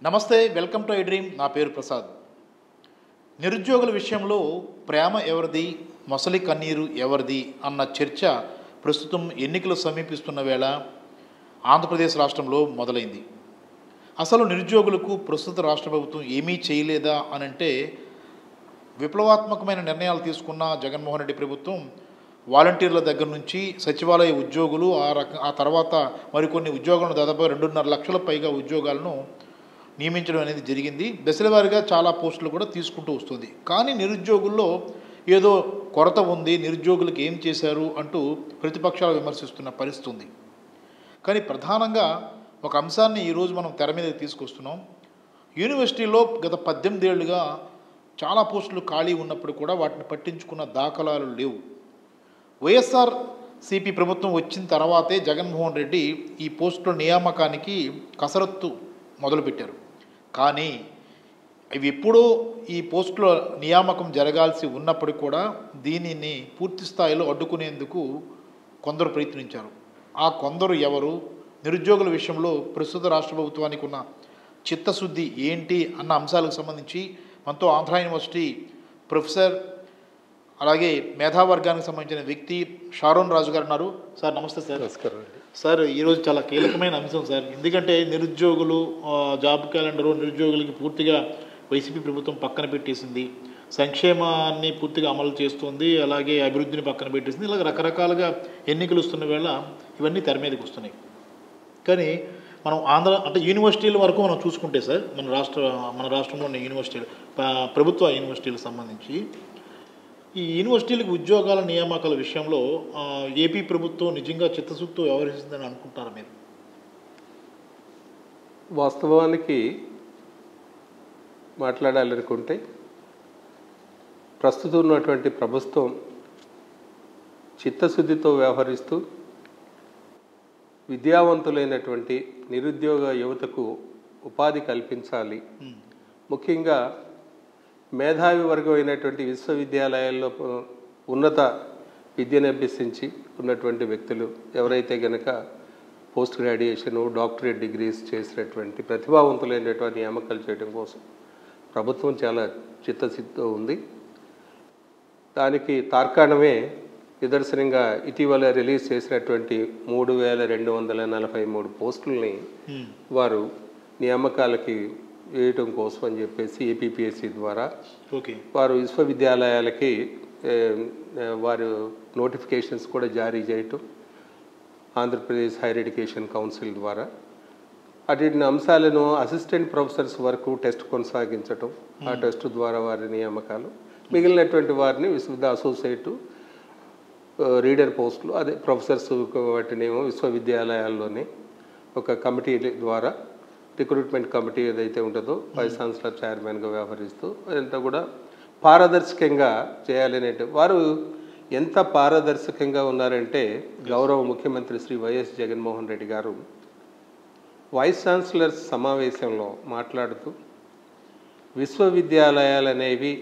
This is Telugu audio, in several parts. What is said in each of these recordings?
నమస్తే, వెల్కమ్ టు ఐ డ్రీమ్. నా పేరు ప్రసాద్. నిరుద్యోగుల విషయంలో ప్రేమ ఎవరిది, మొసలి కన్నీరు ఎవరిది అన్న చర్చ ప్రస్తుతం ఎన్నికలు సమీపిస్తున్న వేళ ఆంధ్రప్రదేశ్ రాష్ట్రంలో మొదలైంది. అసలు నిరుద్యోగులకు ప్రస్తుత రాష్ట్ర ప్రభుత్వం ఏమీ చేయలేదా అనంటే, విప్లవాత్మకమైన నిర్ణయాలు తీసుకున్న జగన్మోహన్ రెడ్డి ప్రభుత్వం వాలంటీర్ల దగ్గర నుంచి సచివాలయ ఉద్యోగులు ఆ తర్వాత మరికొన్ని ఉద్యోగాలను దాదాపు 2.5 లక్షల పైగా ఉద్యోగాలను నియమించడం అనేది జరిగింది. దశల వారీగా చాలా పోస్టులు కూడా తీసుకుంటూ వస్తుంది. కానీ నిరుద్యోగుల్లో ఏదో కొరత ఉంది, నిరుద్యోగులకు ఏం చేశారు అంటూ ప్రతిపక్షాలు విమర్శిస్తున్న పరిస్థితి ఉంది. కానీ ప్రధానంగా ఒక అంశాన్ని ఈరోజు మనం తెర మీద తీసుకొస్తున్నాం. యూనివర్సిటీలో గత 18 ఏళ్లుగా చాలా పోస్టులు ఖాళీ ఉన్నప్పుడు కూడా వాటిని పట్టించుకున్న దాఖలాలు లేవు. వైఎస్ఆర్ సిపి ప్రభుత్వం వచ్చిన తర్వాతే జగన్మోహన్ రెడ్డి ఈ పోస్టుల నియామకానికి కసరత్తు మొదలుపెట్టారు. కానీ ఇవి ఎప్పుడూ ఈ పోస్టుల నియామకం జరగాల్సి ఉన్నప్పటికీ కూడా దీనిని పూర్తి స్థాయిలో అడ్డుకునేందుకు కొందరు ప్రయత్నించారు. ఆ కొందరు ఎవరు, నిరుద్యోగుల విషయంలో ప్రస్తుత రాష్ట్ర ప్రభుత్వానికి ఉన్న చిత్తశుద్ధి ఏంటి అన్న అంశాలకు సంబంధించి మనతో ఆంధ్ర యూనివర్సిటీ ప్రొఫెసర్, అలాగే మేధావర్గానికి సంబంధించిన వ్యక్తి షారోన్ రాజు గారు ఉన్నారు. సార్ నమస్తే. సార్ నమస్కారం అండి. సార్, ఈరోజు చాలా కీలకమైన అంశం సార్. ఎందుకంటే నిరుద్యోగులు జాబ్ క్యాలెండరు నిరుద్యోగులకి పూర్తిగా వైసీపీ ప్రభుత్వం పక్కన పెట్టేసింది, సంక్షేమాన్ని పూర్తిగా అమలు చేస్తుంది, అలాగే అభివృద్ధిని పక్కన పెట్టేసింది. ఇలాగ రకరకాలుగా ఎన్నికలు వస్తున్న వేళ ఇవన్నీ తెర మీదకి వస్తున్నాయి. కానీ మనం అంటే యూనివర్సిటీల వరకు మనం చూసుకుంటే సార్, మన రాష్ట్రంలో ఉన్న యూనివర్సిటీలు, ప్రభుత్వ యూనివర్సిటీలకు సంబంధించి ఈ యూనివర్సిటీలకు ఉద్యోగాల నియామకాల విషయంలో ఏపీ ప్రభుత్వం నిజంగా చిత్తశుద్ధితో వ్యవహరిస్తుందని అనుకుంటారా మీరు? వాస్తవానికి మాట్లాడాలనుకుంటే ప్రస్తుతం ఉన్నటువంటి ప్రభుత్వం చిత్తశుద్ధితో వ్యవహరిస్తూ విద్యావంతులైనటువంటి నిరుద్యోగ యువతకు ఉపాధి కల్పించాలి, ముఖ్యంగా మేధావి వర్గం అయినటువంటి విశ్వవిద్యాలయాల్లో ఉన్నత విద్యను అభ్యసించి ఉన్నటువంటి వ్యక్తులు ఎవరైతే కనుక పోస్ట్ గ్రాడ్యుయేషను, డాక్టరేట్ డిగ్రీస్ చేసినటువంటి ప్రతిభావంతులైనటువంటి నియామకాలు చేయడం కోసం ప్రభుత్వం చాలా చిత్తశుద్ధితో ఉంది. దానికి తార్కాణమే నిదర్శనంగా ఇటీవల రిలీజ్ చేసినటువంటి 3243 పోస్టుల్ని వారు నియామకాలకి వేయటం కోసం అని చెప్పేసి ఏపీపీఎస్సీ ద్వారా వారు విశ్వవిద్యాలయాలకి వారు నోటిఫికేషన్స్ కూడా జారీ చేయటం, ఆంధ్రప్రదేశ్ హైయర్ ఎడ్యుకేషన్ కౌన్సిల్ ద్వారా అటు అంశాలను అసిస్టెంట్ ప్రొఫెసర్స్ వరకు టెస్ట్ కొనసాగించటం, ఆ టెస్ట్ ద్వారా వారి నియామకాలు, మిగిలినటువంటి వారిని అసోసియేటు రీడర్ పోస్టులు, అదే ప్రొఫెసర్స్ వాటినేమో విశ్వవిద్యాలయాల్లోనే ఒక కమిటీ ద్వారా, రిక్రూట్మెంట్ కమిటీ ఏదైతే ఉంటుందో వైస్ ఛాన్సలర్ చైర్మన్గా వ్యవహరిస్తూ అదంతా కూడా పారదర్శకంగా చేయాలనే వారు ఎంత పారదర్శకంగా ఉన్నారంటే, గౌరవ ముఖ్యమంత్రి శ్రీ వైఎస్ జగన్మోహన్ రెడ్డి గారు వైస్ ఛాన్సలర్స్ సమావేశంలో మాట్లాడుతూ విశ్వవిద్యాలయాలు అనేవి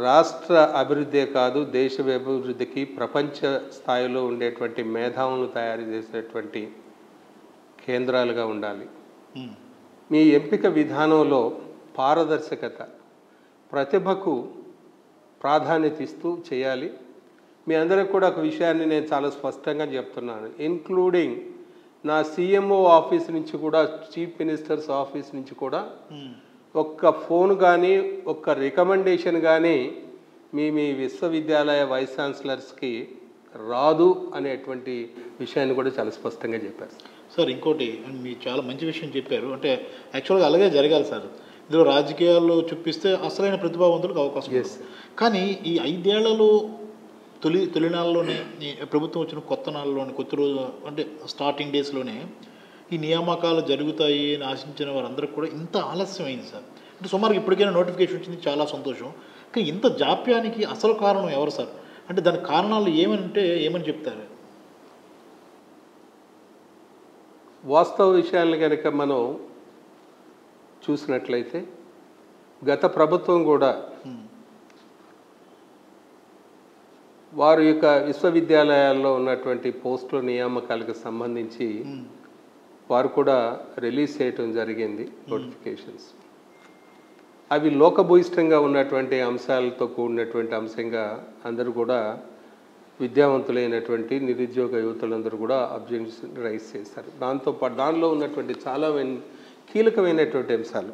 రాష్ట్ర అభివృద్ధే కాదు, దేశ అభివృద్ధికి ప్రపంచ స్థాయిలో ఉండేటువంటి మేధావులను తయారు చేసేటువంటి కేంద్రాలుగా ఉండాలి. మీ ఎంపిక విధానంలో పారదర్శకత, ప్రతిభకు ప్రాధాన్యత ఇస్తూ చేయాలి. మీ అందరికి కూడా ఒక విషయాన్ని నేను చాలా స్పష్టంగా చెప్తున్నాను, ఇన్క్లూడింగ్ నా సీఎంఓ ఆఫీస్ నుంచి కూడా, చీఫ్ మినిస్టర్స్ ఆఫీస్ నుంచి కూడా ఒక్క ఫోన్ కానీ ఒక్క రికమెండేషన్ కానీ మీ విశ్వవిద్యాలయ వైస్ ఛాన్సలర్స్కి రాదు అనేటువంటి విషయాన్ని కూడా చాలా స్పష్టంగా చెప్పారు. సార్, ఇంకోటి మీరు చాలా మంచి విషయం చెప్పారు. అంటే యాక్చువల్గా అలాగే జరగాలి సార్. ఇందులో రాజకీయాల్లో చూపిస్తే అసలైన ప్రతిభావంతులకు అవకాశం ఉంది. కానీ ఈ 5 ఏళ్లలో తొలినాళ్ళలోనే, ప్రభుత్వం వచ్చిన కొత్త నాళ్ళలోనే, కొత్త రోజు అంటే స్టార్టింగ్ డేస్లోనే ఈ నియామకాలు జరుగుతాయి అని ఆశించిన వారందరికీ కూడా ఇంత ఆలస్యం అయింది సార్. అంటే సుమారుగా ఇప్పటికైనా నోటిఫికేషన్ వచ్చింది, చాలా సంతోషం. కానీ ఇంత జాప్యానికి అసలు కారణం ఎవరు సార్? అంటే దాని కారణాలు ఏమని చెప్తారు? వాస్తవ విషయాలను కనుక మనం చూసినట్లయితే గత ప్రభుత్వం కూడా వారి యొక్క విశ్వవిద్యాలయాల్లో ఉన్నటువంటి పోస్టుల నియామకాలకు సంబంధించి వారు కూడా రిలీజ్ చేయటం జరిగింది నోటిఫికేషన్స్. అవి లోకభూయిష్టంగా ఉన్నటువంటి అంశాలతో కూడినటువంటి అంశంగా అందరూ కూడా విద్యావంతులైనటువంటి నిరుద్యోగ యువతులందరూ కూడా అబ్జెక్షన్ రైజ్ చేశారు. దాంతోపాటు దానిలో ఉన్నటువంటి చాలా కీలకమైనటువంటి అంశాలు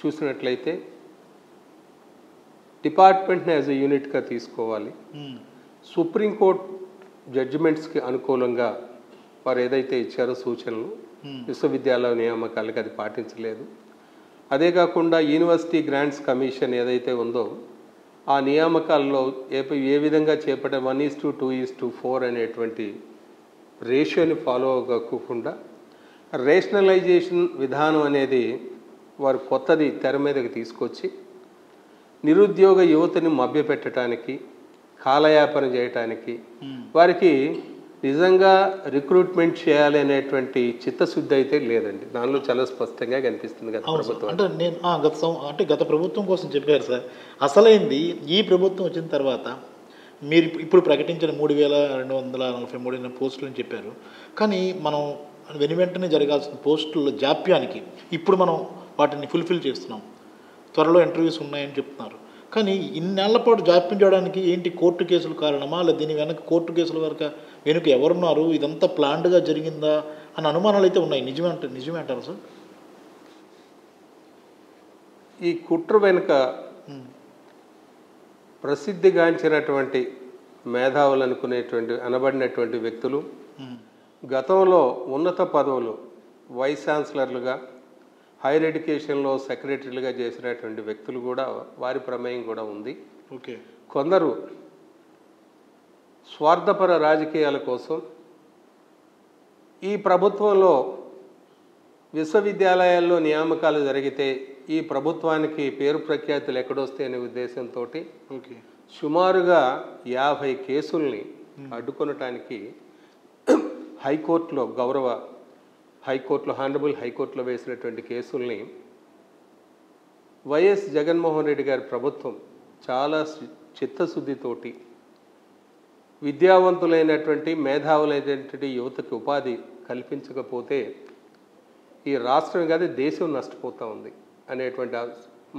చూసినట్లయితే డిపార్ట్మెంట్ని యాజ్ ఎ యూనిట్గా తీసుకోవాలి. సుప్రీంకోర్టు జడ్జిమెంట్స్కి అనుకూలంగా వారు ఏదైతే ఇచ్చారో సూచనలు విశ్వవిద్యాలయ నియామకాలకు అది పాటించలేదు. అదే కాకుండా యూనివర్సిటీ గ్రాంట్స్ కమిషన్ ఏదైతే ఉందో ఆ నియామకాల్లో ఏ విధంగా చేపట్టే 1:2:4 అనేటువంటి రేషియోని ఫాలో కాకుండా రేషనలైజేషన్ విధానం అనేది వారు కొత్తది తెర మీదకి తీసుకొచ్చి నిరుద్యోగ యువతని మభ్యపెట్టడానికి, కాలయాపన చేయటానికి, వారికి నిజంగా రిక్రూట్మెంట్ చేయాలి అనేటువంటి చిత్తశుద్ధి అయితే లేదండి. దానిలో చాలా స్పష్టంగా కనిపిస్తుంది గత ప్రభుత్వం. అంటే నేను గత ప్రభుత్వం కోసం చెప్పారు సార్. అసలైంది ఈ ప్రభుత్వం వచ్చిన తర్వాత మీరు ఇప్పుడు ప్రకటించిన 3,243 పోస్టులని చెప్పారు. కానీ మనం వెంటనే జరగాల్సిన పోస్టుల జాప్యానికి ఇప్పుడు మనం వాటిని ఫుల్ఫిల్ చేస్తున్నాం. త్వరలో ఇంటర్వ్యూస్ ఉన్నాయని చెప్తున్నారు. కానీ ఇన్నేళ్ల పాటు జాప్యం చేయడానికి ఏంటి, కోర్టు కేసులు కారణమా, లేదా దీని వెనక కోర్టు కేసుల వెనుక ఎవరున్నారు, ఇదంతా ప్లాన్డ్గా జరిగిందా అన్న అనుమానాలు అయితే ఉన్నాయి. నిజమే అంటారు సార్? ఈ కుట్ర వెనుక ప్రసిద్ధిగాంచినటువంటి మేధావులు అనబడినటువంటి వ్యక్తులు గతంలో ఉన్నత పదవులు వైస్ ఛాన్సలర్లుగా, హైయర్ ఎడ్యుకేషన్లో సెక్రటరీలుగా చేసినటువంటి వ్యక్తులు కూడా వారి ప్రమేయం కూడా ఉంది. ఓకే. కొందరు స్వార్థపర రాజకీయాల కోసం ఈ ప్రభుత్వంలో విశ్వవిద్యాలయాల్లో నియామకాలు జరిగితే ఈ ప్రభుత్వానికి పేరు ప్రఖ్యాతులు ఎక్కడొస్తాయి అనే ఉద్దేశంతో సుమారుగా 50 కేసుల్ని అడ్డుకొనటానికి హానరబుల్ హైకోర్టులో వేసినటువంటి కేసుల్ని వైఎస్ జగన్మోహన్ రెడ్డి గారి ప్రభుత్వం చాలా చిత్తశుద్ధితోటి విద్యావంతులైనటువంటి మేధావులైనటువంటి యువతకి ఉపాధి కల్పించకపోతే ఈ రాష్ట్రం కాదు దేశం నష్టపోతూ ఉంది అనేటువంటి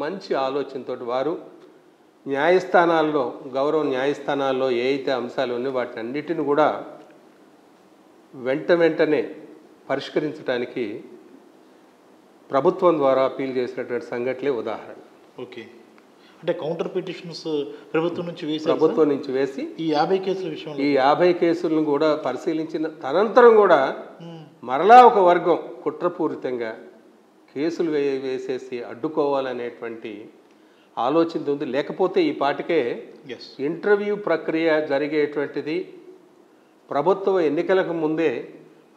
మంచి ఆలోచనతో వారు గౌరవ న్యాయస్థానాల్లో ఏ అయితే అంశాలు ఉన్నాయో వాటిని అన్నిటిని కూడా వెంటనే పరిష్కరించడానికి ప్రభుత్వం ద్వారా అప్పీల్ చేసినటువంటి సంఘటనలే ఉదాహరణ. ఓకే. అంటే కౌంటర్ పిటిషన్స్ ప్రభుత్వం నుంచి వేసి ఈ 50 కేసులను కూడా పరిశీలించిన తనంతరం కూడా మరలా ఒక వర్గం కుట్రపూరితంగా కేసులు వేసేసి అడ్డుకోవాలనేటువంటి ఆలోచన ఉంది. లేకపోతే ఈ పాటికే ఇంటర్వ్యూ ప్రక్రియ జరిగేటువంటిది ప్రభుత్వ ఎన్నికలకు ముందే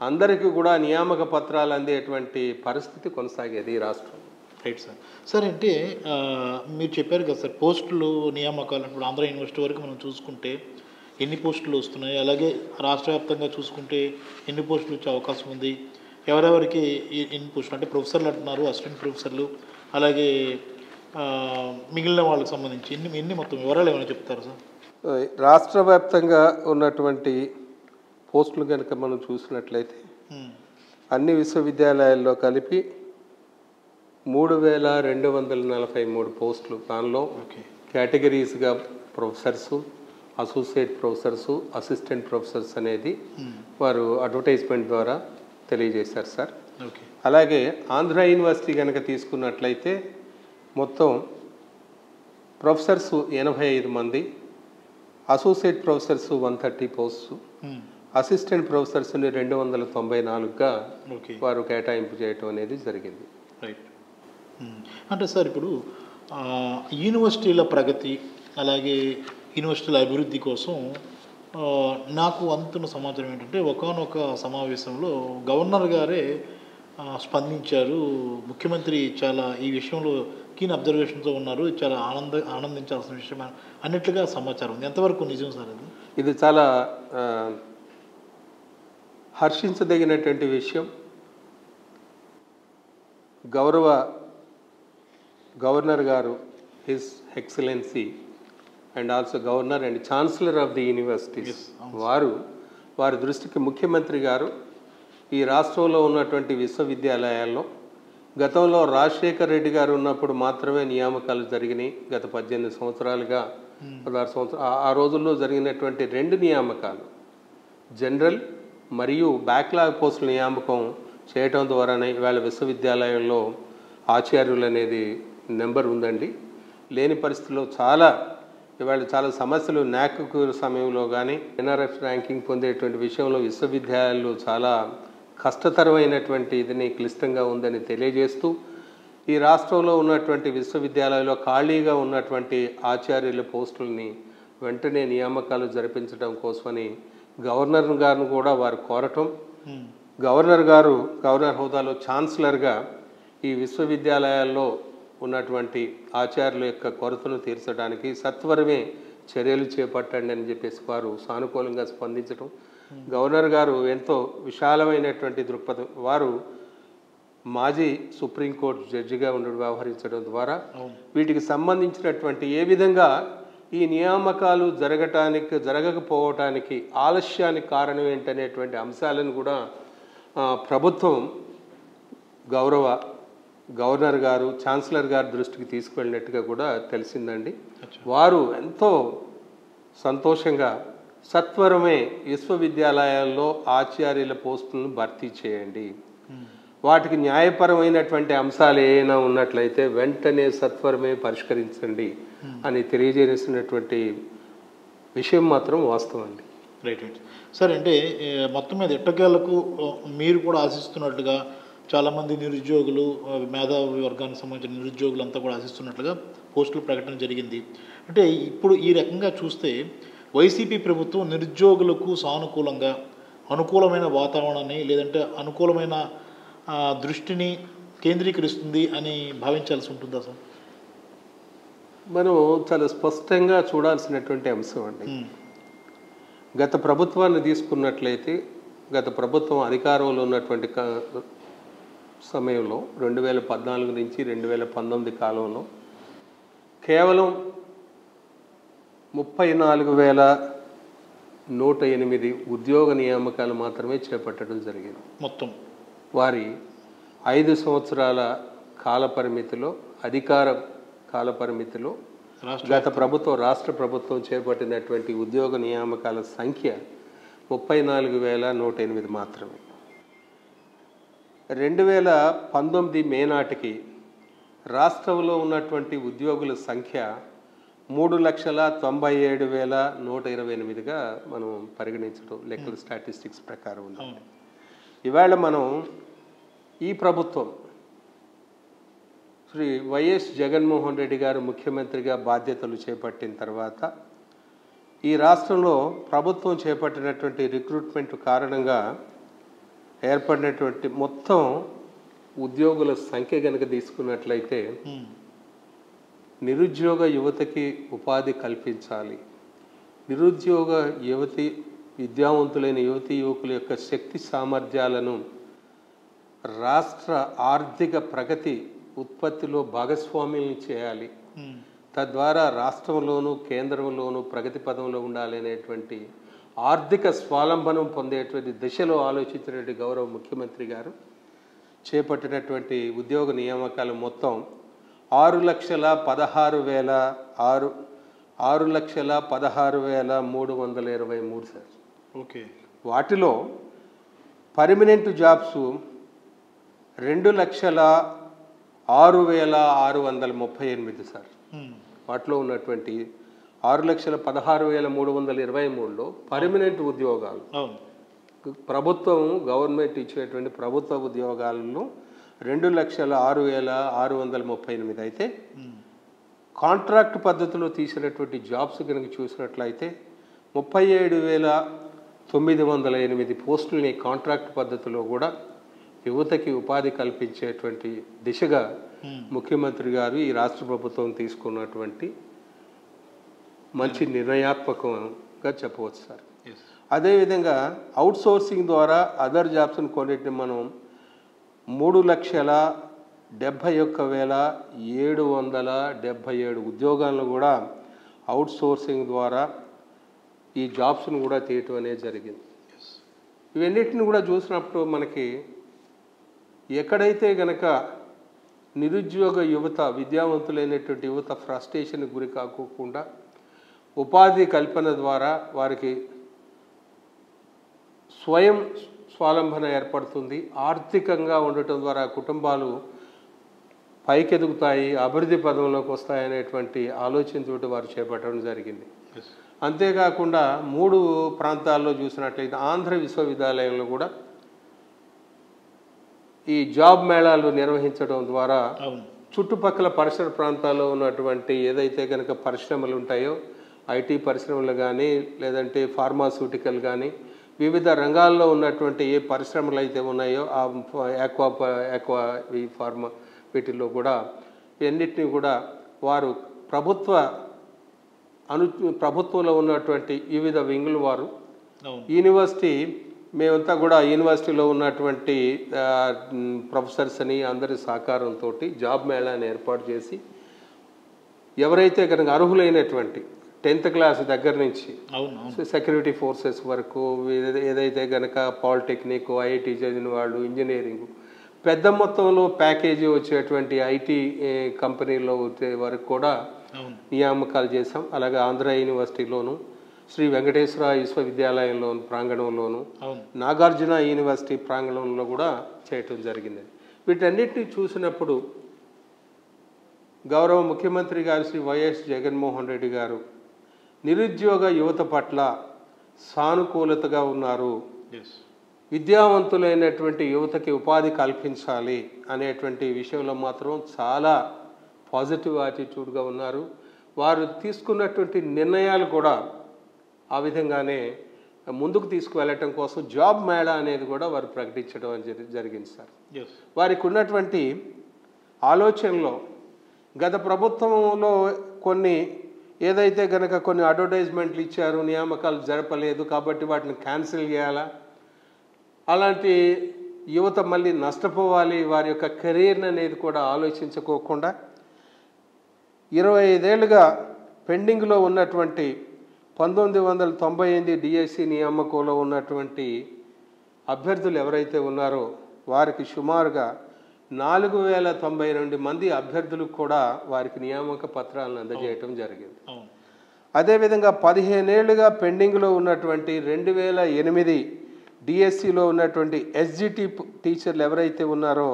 అందరికీ కూడా నియామక పత్రాలు అందేటువంటి పరిస్థితి కొనసాగేది ఈ రాష్ట్రం. Right sir. సార్ అంటే మీరు చెప్పారు కదా సార్, పోస్టులు నియామకాలు ఇప్పుడు ఆంధ్ర యూనివర్సిటీ వరకు మనం చూసుకుంటే ఎన్ని పోస్టులు వస్తున్నాయి, అలాగే రాష్ట్ర వ్యాప్తంగా చూసుకుంటే ఎన్ని పోస్టులు వచ్చే అవకాశం ఉంది, ఎవరెవరికి ఎన్ని పోస్టులు అంటే ప్రొఫెసర్లు అంటున్నారు, అసిస్టెంట్ ప్రొఫెసర్లు, అలాగే మిగిలిన వాళ్ళకి సంబంధించి ఎన్ని మొత్తం వివరాలు ఏమైనా చెప్తారు సార్? రాష్ట్ర వ్యాప్తంగా ఉన్నటువంటి పోస్టులు కనుక మనం చూసినట్లయితే అన్ని విశ్వవిద్యాలయాల్లో కలిపి 3,243 పోస్టులు. దానిలో కేటగిరీస్గా professors, associate professors, assistant professors అనేది వారు అడ్వర్టైజ్మెంట్ ద్వారా తెలియజేశారు సార్. అలాగే ఆంధ్ర యూనివర్సిటీ కనుక తీసుకున్నట్లయితే మొత్తం ప్రొఫెసర్సు 85 మంది, అసోసియేట్ ప్రొఫెసర్సు 130 పోస్టు, అసిస్టెంట్ ప్రొఫెసర్స్ని 294గా వారు కేటాయింపు చేయటం అనేది జరిగింది. రైట్. అంటే సార్ ఇప్పుడు యూనివర్సిటీల ప్రగతి అలాగే యూనివర్సిటీల అభివృద్ధి కోసం నాకు అందుతున్న సమాచారం ఏంటంటే ఒకానొక సమావేశంలో గవర్నర్ గారే స్పందించారు. ముఖ్యమంత్రి చాలా ఈ విషయంలో కీన్ అబ్జర్వేషన్తో ఉన్నారు, చాలా ఆనందించాల్సిన విషయం అన్నట్లుగా సమాచారం ఉంది. ఎంతవరకు నిజం సార్ అది? ఇది చాలా హర్షించదగినటువంటి విషయం. గవర్నర్ గారు his excellency and also governor and chancellor of the universities వారి దృష్టికి ముఖ్యమంత్రి గారు ఈ రాష్ట్రంలో ఉన్నటువంటి విశ్వవిద్యాలయాల్లో గతంలో రాజశేఖర్ రెడ్డి గారు ఉన్నప్పుడు మాత్రమే నియామకాలు జరిగినాయి. గత 18 సంవత్సరాలుగా 16 సంవత్సరాలు ఆ రోజుల్లో జరిగినటువంటి 2 నియామకాలు జనరల్ మరియు బ్యాక్లాగ్ పోస్టుల నియామకం చేయటం ద్వారానే ఇవాళ విశ్వవిద్యాలయంలో ఆచార్యులు అనేది నెంబర్ ఉందండి. లేని పరిస్థితుల్లో ఇవాళ చాలా సమస్యలు NAC సమయంలో కానీ NRF ర్యాంకింగ్ పొందేటువంటి విషయంలో విశ్వవిద్యాలయాలు చాలా కష్టతరమైనటువంటి ఇదిని క్లిష్టంగా ఉందని తెలియజేస్తూ ఈ రాష్ట్రంలో ఉన్నటువంటి విశ్వవిద్యాలయాల్లో ఖాళీగా ఉన్నటువంటి ఆచార్యుల పోస్టులని వెంటనే నియామకాలు జరిపించడం కోసమని గవర్నర్ గారిని కూడా వారు కోరటం, గవర్నర్ హోదాలో ఛాన్సలర్గా ఈ విశ్వవిద్యాలయాల్లో ఉన్నటువంటి ఆచార్యుల యొక్క కొరతను తీర్చడానికి సత్వరమే చర్యలు చేపట్టండి అని చెప్పేసి వారు సానుకూలంగా స్పందించడం, గవర్నర్ గారు ఎంతో విశాలమైనటువంటి దృక్పథం, వారు మాజీ సుప్రీంకోర్టు జడ్జిగా వ్యవహరించడం ద్వారా వీటికి సంబంధించినటువంటి ఏ విధంగా ఈ నియామకాలు జరగకపోవటానికి ఆలస్యానికి కారణం ఏంటనేటువంటి అంశాలను కూడా ప్రభుత్వం గవర్నర్ గారు ఛాన్సలర్ గారి దృష్టికి తీసుకువెళ్ళినట్టుగా కూడా తెలిసిందండి. వారు ఎంతో సంతోషంగా సత్వరమే విశ్వవిద్యాలయాల్లో ఆచార్యుల పోస్టులను భర్తీ చేయండి, వాటికి న్యాయపరమైనటువంటి అంశాలు ఏమైనా ఉన్నట్లయితే వెంటనే సత్వరమే పరిష్కరించండి అని తెలియజేసినటువంటి విషయం మాత్రం వాస్తవం అండి. రైట్. సార్, అంటే మొత్తం మీద ఎట్టకేలకు మీరు కూడా ఆశిస్తున్నట్లుగా చాలామంది నిరుద్యోగులు, మేధావి వర్గానికి సంబంధించిన నిరుద్యోగులంతా కూడా ఆశిస్తున్నట్లుగా పోస్టుల ప్రకటన జరిగింది. అంటే ఇప్పుడు ఈ రకంగా చూస్తే వైసీపీ ప్రభుత్వం నిరుద్యోగులకు సానుకూలంగా అనుకూలమైన వాతావరణాన్ని లేదంటే అనుకూలమైన దృష్టిని కేంద్రీకరిస్తుంది అని భావించాల్సి ఉంటుందా సార్? మనం చాలా స్పష్టంగా చూడాల్సినటువంటి అంశం అండి. గత ప్రభుత్వాన్ని తీసుకున్నట్లయితే గత ప్రభుత్వం అధికారంలో ఉన్నటువంటి సమయంలో 2014 నుంచి 2019 కాలంలో కేవలం 34,108 ఉద్యోగ నియామకాలు మాత్రమే చేపట్టడం జరిగింది. మొత్తం వారి 5 సంవత్సరాల కాలపరిమితిలో అధికార కాలపరిమితిలో రాష్ట్ర ప్రభుత్వం చేపట్టినటువంటి ఉద్యోగ నియామకాల సంఖ్య 34,108 మాత్రమే. 2019 మే నాటికి రాష్ట్రంలో ఉన్నటువంటి ఉద్యోగుల సంఖ్య 3,97,128గా మనం పరిగణించడం లెక్కల స్టాటిస్టిక్స్ ప్రకారం ఉంది. ఇవాళ మనం ఈ ప్రభుత్వం శ్రీ వైఎస్ జగన్మోహన్ రెడ్డి గారు ముఖ్యమంత్రిగా బాధ్యతలు చేపట్టిన తర్వాత ఈ రాష్ట్రంలో ప్రభుత్వం చేపట్టినటువంటి రిక్రూట్మెంట్ కారణంగా ఏర్పడినటువంటి మొత్తం ఉద్యోగుల సంఖ్య కనుక తీసుకున్నట్లయితే నిరుద్యోగ యువతకి ఉపాధి కల్పించాలి, నిరుద్యోగ విద్యావంతులైన యువకుల యొక్క శక్తి సామర్థ్యాలను రాష్ట్ర ఆర్థిక ప్రగతి ఉత్పత్తిలో భాగస్వామ్యం చేయాలి, తద్వారా రాష్ట్రంలోనూ కేంద్రంలోనూ ప్రగతి పదంలో ఉండాలి అనేటువంటి ఆర్థిక స్వాలంబనం పొందేటువంటి దిశలో ఆలోచించినటువంటి గౌరవ ముఖ్యమంత్రి గారు చేపట్టినటువంటి ఉద్యోగ నియామకాలు మొత్తం 6,16,323 సార్. ఓకే. వాటిలో పర్మనెంట్ జాబ్స్ 2,06,638 సార్. వాటిలో ఉన్నటువంటి 6,16,323లో పర్మనెంట్ ఉద్యోగాలు గవర్నమెంట్ ఇచ్చేటువంటి ప్రభుత్వ ఉద్యోగాలను 2,06,638 అయితే కాంట్రాక్ట్ పద్ధతిలో తీసినటువంటి జాబ్స్ కనుక చూసినట్లయితే 37,908 పోస్టులని కాంట్రాక్ట్ పద్ధతిలో కూడా యువతకి ఉపాధి కల్పించేటువంటి దిశగా ముఖ్యమంత్రి గారు ఈ రాష్ట్ర ప్రభుత్వం తీసుకున్నటువంటి మంచి నిర్ణయాత్మకంగా చెప్పవచ్చు సార్. అదేవిధంగా అవుట్సోర్సింగ్ ద్వారా అదర్ జాబ్స్ని కొన్నిటిని మనం 3,71,777 ఉద్యోగాలను కూడా అవుట్సోర్సింగ్ ద్వారా ఈ జాబ్స్ను కూడా తీయటం అనేది జరిగింది. ఇవన్నిటిని కూడా చూసినప్పుడు మనకి ఎక్కడైతే గనక నిరుద్యోగ యువత, విద్యావంతులైనటువంటి యువత ఫ్రస్ట్రేషన్కి గురి కాకోకుండా ఉపాధి కల్పన ద్వారా వారికి స్వయం స్వావలంబన ఏర్పడుతుంది, ఆర్థికంగా ఉండటం ద్వారా కుటుంబాలు పైకెదుగుతాయి, అభివృద్ధి పదంలోకి వస్తాయనేటువంటి ఆలోచనతోటి వారు చేపట్టడం జరిగింది. అంతేకాకుండా 3 ప్రాంతాల్లో చూసినట్లయితే ఆంధ్ర విశ్వవిద్యాలయంలో కూడా ఈ జాబ్ మేళాలు నిర్వహించడం ద్వారా చుట్టుపక్కల పరిసర ప్రాంతాల్లో ఉన్నటువంటి ఏదైతే కనుక పరిశ్రమలు ఉంటాయో, ఐటీ పరిశ్రమలు కానీ లేదంటే ఫార్మాస్యూటికల్ కానీ వివిధ రంగాల్లో ఉన్నటువంటి ఏ పరిశ్రమలు అయితే ఉన్నాయో ఆ ఆక్వా ఈ ఫార్మా వీటిల్లో కూడా ఇవన్నిటిని కూడా వారు ప్రభుత్వంలో ఉన్నటువంటి వివిధ వింగులు వారు యూనివర్సిటీ మేమంతా కూడా యూనివర్సిటీలో ఉన్నటువంటి ప్రొఫెసర్స్ అని అందరి సహకారంతో జాబ్ మేళాని ఏర్పాటు చేసి ఎవరైతే కనుక అర్హులైనటువంటి 10th క్లాస్ దగ్గర నుంచి సెక్యూరిటీ ఫోర్సెస్ వరకు ఏదైతే కనుక పాలిటెక్నిక్, ఐఐటి చదివిన వాళ్ళు, ఇంజనీరింగ్ పెద్ద మొత్తంలో ప్యాకేజీ వచ్చేటువంటి ఐటీ కంపెనీలో వచ్చే వరకు కూడా నియామకాలు చేశాం. అలాగే ఆంధ్ర యూనివర్సిటీలోను, శ్రీ వెంకటేశ్వర విశ్వవిద్యాలయంలో ప్రాంగణంలోను, నాగార్జున యూనివర్సిటీ ప్రాంగణంలో కూడా చేయటం జరిగింది. వీటన్నిటిని చూసినప్పుడు గౌరవ ముఖ్యమంత్రి గారు శ్రీ వైఎస్ జగన్మోహన్ రెడ్డి గారు నిరుద్యోగ యువత పట్ల సానుకూలతగా ఉన్నారు. విద్యావంతులైనటువంటి యువతకి ఉపాధి కల్పించాలి అనేటువంటి విషయంలో మాత్రం చాలా పాజిటివ్ యాటిట్యూడ్గా ఉన్నారు. వారు తీసుకున్నటువంటి నిర్ణయాలు కూడా ఆ విధంగానే ముందుకు తీసుకువెళ్ళటం కోసం జాబ్ మేళా అనేది కూడా వారు ప్రకటించడం జరిగింది సార్. వారికి ఉన్నటువంటి ఆలోచనలో గత ప్రభుత్వంలో కొన్ని ఏదైతే కనుక కొన్ని అడ్వర్టైజ్మెంట్లు ఇచ్చారు, నియామకాలు జరపలేదు కాబట్టి వాటిని క్యాన్సిల్ చేయాలా, అలాంటి యువత మళ్ళీ నష్టపోవాలి, వారి యొక్క కెరీర్ని అనేది కూడా ఆలోచించుకోకుండా 25 ఏళ్ళుగా పెండింగ్లో ఉన్నటువంటి 1998 డిఎస్సి నియామకంలో ఉన్నటువంటి అభ్యర్థులు ఎవరైతే ఉన్నారో వారికి సుమారుగా 4092 మంది అభ్యర్థులకు కూడా వారికి నియామక పత్రాలను అందజేయటం జరిగింది. అదేవిధంగా 15 ఏళ్ళుగా పెండింగ్లో ఉన్నటువంటి 2008 డిఎస్సిలో ఉన్నటువంటి ఎస్జిటి టీచర్లు ఎవరైతే ఉన్నారో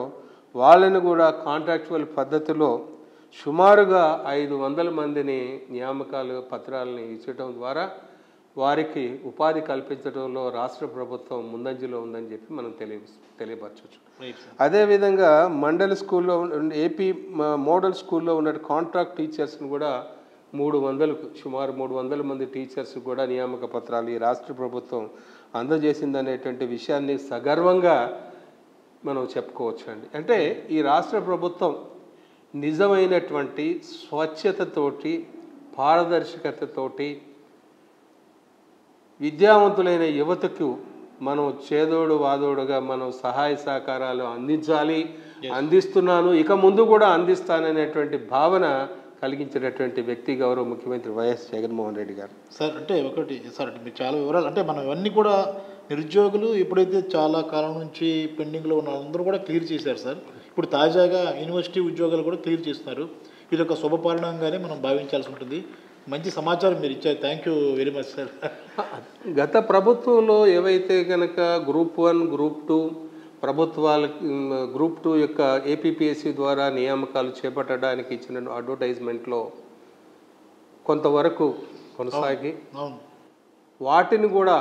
వాళ్ళని కూడా కాంట్రాక్చువల్ పద్ధతిలో సుమారుగా 500 మందిని నియామకాలు పత్రాలని ఇచ్చటం ద్వారా వారికి ఉపాధి కల్పించడంలో రాష్ట్ర ప్రభుత్వం ముందంజలో ఉందని చెప్పి మనం తెలియపరచవచ్చు. అదేవిధంగా మండల్ స్కూల్లో ఏపీ మోడల్ స్కూల్లో ఉన్న కాంట్రాక్ట్ టీచర్స్ని కూడా 300కు సుమారు 300 మంది టీచర్స్ కూడా నియామక పత్రాలు ఈ రాష్ట్ర ప్రభుత్వం అందజేసిందనేటువంటి విషయాన్ని సగర్వంగా మనం చెప్పుకోవచ్చు అండి. అంటే ఈ రాష్ట్ర ప్రభుత్వం నిజమైనటువంటి స్వచ్ఛతతోటి, పారదర్శకతతోటి విద్యావంతులైన యువతకు మనం చేదోడు వాదోడుగా మనం సహాయ సహకారాలు అందించాలి, అందిస్తున్నాను, ఇక ముందు కూడా అందిస్తాననేటువంటి భావన కలిగించినటువంటి వ్యక్తి గౌరవ ముఖ్యమంత్రి వైఎస్ జగన్మోహన్ రెడ్డి గారు. సార్ అంటే ఒకటి సార్, అంటే మీరు చాలా వివరాలు, అంటే మనం ఇవన్నీ కూడా నిరుద్యోగులు ఎప్పుడైతే చాలా కాలం నుంచి పెండింగ్లో ఉన్న అందరూ కూడా క్లియర్ చేశారు సార్. ఇప్పుడు తాజాగా యూనివర్సిటీ ఉద్యోగాలు కూడా క్లియర్ చేస్తున్నారు. ఇది ఒక శుభపరిణామంగానే మనం భావించాల్సి ఉంటుంది. మంచి సమాచారం మీరు ఇచ్చారు. Thank you very much sir. గత ప్రభుత్వంలో ఏవైతే కనుక గ్రూప్ 1, గ్రూప్ 2 ప్రభుత్వాలకి గ్రూప్ 2 యొక్క ఏపీపీఎస్సీ ద్వారా నియామకాలు చేపట్టడానికి ఇచ్చిన అడ్వర్టైజ్మెంట్లో కొంతవరకు కొనసాగి వాటిని కూడా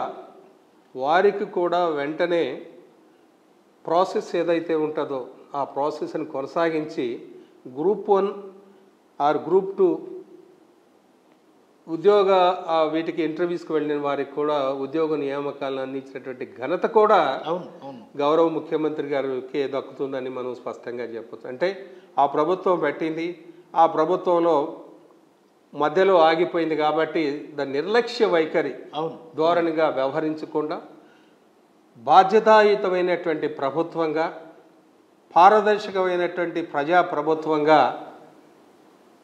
వారికి కూడా వెంటనే ప్రాసెస్ ఏదైతే ఉంటుందో ఆ ప్రాసెస్ని కొనసాగించి గ్రూప్ 1 ఆర్ గ్రూప్ 2 ఉద్యోగ వీటికి ఇంటర్వ్యూస్కి వెళ్ళిన వారికి కూడా ఉద్యోగ నియామకాలను అందించినటువంటి ఘనత కూడా గౌరవ ముఖ్యమంత్రి గారికి దక్కుతుందని మనం స్పష్టంగా చెప్పవచ్చు. అంటే ఆ ప్రభుత్వం పెట్టింది, ఆ ప్రభుత్వంలో మధ్యలో ఆగిపోయింది కాబట్టి దాని నిర్లక్ష్య వైఖరి ధోరణిగా వ్యవహరించకుండా బాధ్యతాయుతమైనటువంటి ప్రభుత్వంగా, పారదర్శకమైనటువంటి ప్రజా ప్రభుత్వంగా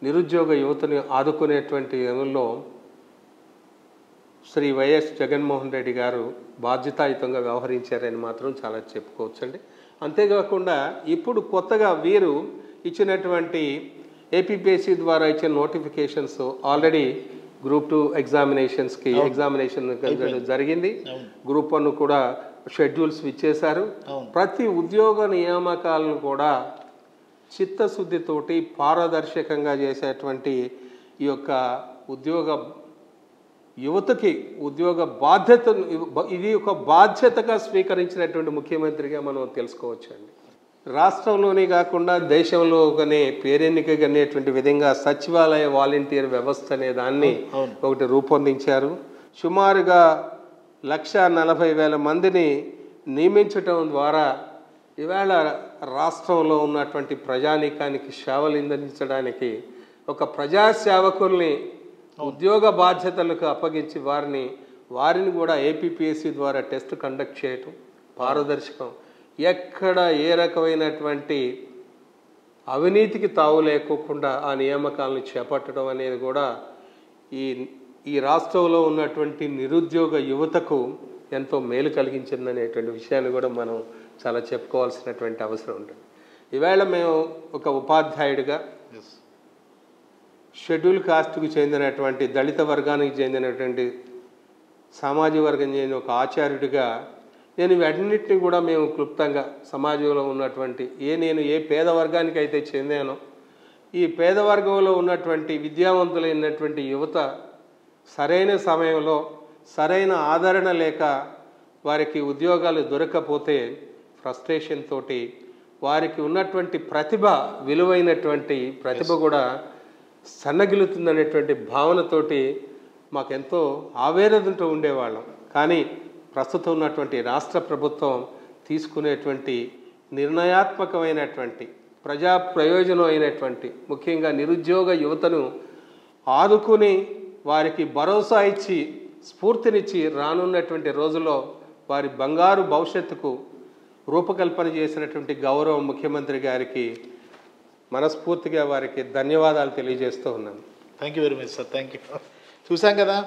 నిరుద్యోగ యువతని ఆదుకునేటువంటి ఎన్నుల్లో శ్రీ వైఎస్ జగన్మోహన్ రెడ్డి గారు బాధ్యతాయుతంగా వ్యవహరించారని మాత్రం చాలా చెప్పుకోవచ్చండి. అంతేకాకుండా ఇప్పుడు కొత్తగా వీరు ఇచ్చినటువంటి ఏపీపీఎస్సీ ద్వారా ఇచ్చిన నోటిఫికేషన్స్ ఆల్రెడీ గ్రూప్ 2 ఎగ్జామినేషన్స్కి ఎగ్జామినేషన్ జరిగింది. గ్రూప్ 1 కూడా షెడ్యూల్స్ ఇచ్చేశారు. ప్రతి ఉద్యోగ నియామకాలను కూడా చిత్తశుద్ధితోటి పారదర్శకంగా చేసేటువంటి ఈ యొక్క ఉద్యోగ యువతకి ఉద్యోగ బాధ్యతను ఇది ఒక బాధ్యతగా స్వీకరించినటువంటి ముఖ్యమంత్రిగా మనం తెలుసుకోవచ్చండి. రాష్ట్రంలోనే కాకుండా దేశంలోనే పేరెన్నికనేటువంటి విధంగా సచివాలయ వాలంటీర్ వ్యవస్థ అనే దాన్ని ఒకటి రూపొందించారు. సుమారుగా 1,40,000 మందిని నియమించటం ద్వారా ఇవాళ రాష్ట్రంలో ఉన్నటువంటి ప్రజానీకానికి సేవలు అందించడానికి ఒక ప్రజాసేవకుల్ని ఉద్యోగ బాధ్యతలకు అప్పగించి వారిని కూడా ఏపీపీఎస్సీ ద్వారా టెస్ట్ కండక్ట్ చేయటం పారదర్శకం, ఎక్కడ ఏ రకమైనటువంటి అవినీతికి తావు లేకోకుండా ఆ నియామకాలను చేపట్టడం అనేది కూడా ఈ రాష్ట్రంలో ఉన్నటువంటి నిరుద్యోగ యువతకు ఎంతో మేలు కలిగించిందనేటువంటి విషయాన్ని కూడా మనం చాలా చెప్పుకోవాల్సినటువంటి అవసరం ఉంటుంది. ఈవేళ మేము ఒక ఉపాధ్యాయుడిగా షెడ్యూల్ కాస్ట్కు చెందినటువంటి దళిత వర్గానికి చెందినటువంటి సామాజిక వర్గం చెందిన ఒక ఆచార్యుడిగా నేను వీటన్నిటిని కూడా మేము క్లుప్తంగా సమాజంలో ఉన్నటువంటి నేను ఏ పేద వర్గానికి అయితే చెందానో ఈ పేద వర్గంలో ఉన్నటువంటి విద్యావంతులైనటువంటి యువత సరైన సమయంలో సరైన ఆదరణ లేక వారికి ఉద్యోగాలు దొరకకపోతే ఫ్రస్ట్రేషన్ తోటి వారికి ఉన్నటువంటి ప్రతిభ విలువైనటువంటి ప్రతిభ కూడా సన్నగిలుతుందనేటువంటి భావనతోటి మాకెంతో ఆవేదనతో ఉండేవాళ్ళం. కానీ ప్రస్తుతం ఉన్నటువంటి రాష్ట్ర ప్రభుత్వం తీసుకునేటువంటి నిర్ణయాత్మకమైనటువంటి ప్రజా ప్రయోజనం అయినటువంటి ముఖ్యంగా నిరుద్యోగ యువతను ఆదుకుని వారికి భరోసా ఇచ్చి స్ఫూర్తినిచ్చి రానున్నటువంటి రోజుల్లో వారి బంగారు భవిష్యత్తుకు రూపకల్పన చేసినటువంటి గౌరవ ముఖ్యమంత్రి గారికి మనస్ఫూర్తిగా వారికి ధన్యవాదాలు తెలియజేస్తూ ఉన్నాను. Thank you very much sir. Thank you. చూసాం కదా,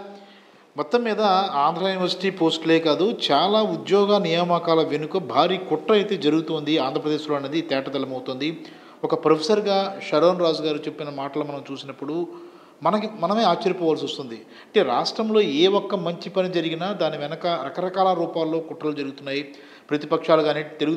మొత్తం మీద ఆంధ్ర యూనివర్సిటీ పోస్టులే కాదు చాలా ఉద్యోగ నియామకాల వెనుక భారీ కుట్ర అయితే జరుగుతుంది ఆంధ్రప్రదేశ్లో అనేది తేటతెల్లమవుతుంది. ఒక ప్రొఫెసర్గా శరవణ్ రాజు గారు చెప్పిన మాటలు మనం చూసినప్పుడు మనమే ఆశ్చర్యపోవాల్సి వస్తుంది. అంటే రాష్ట్రంలో ఏ ఒక్క మంచి పని జరిగినా దాని వెనక రకరకాల రూపాల్లో కుట్రలు జరుగుతున్నాయి. ప్రతిపక్షాలు కానీ తెలుగు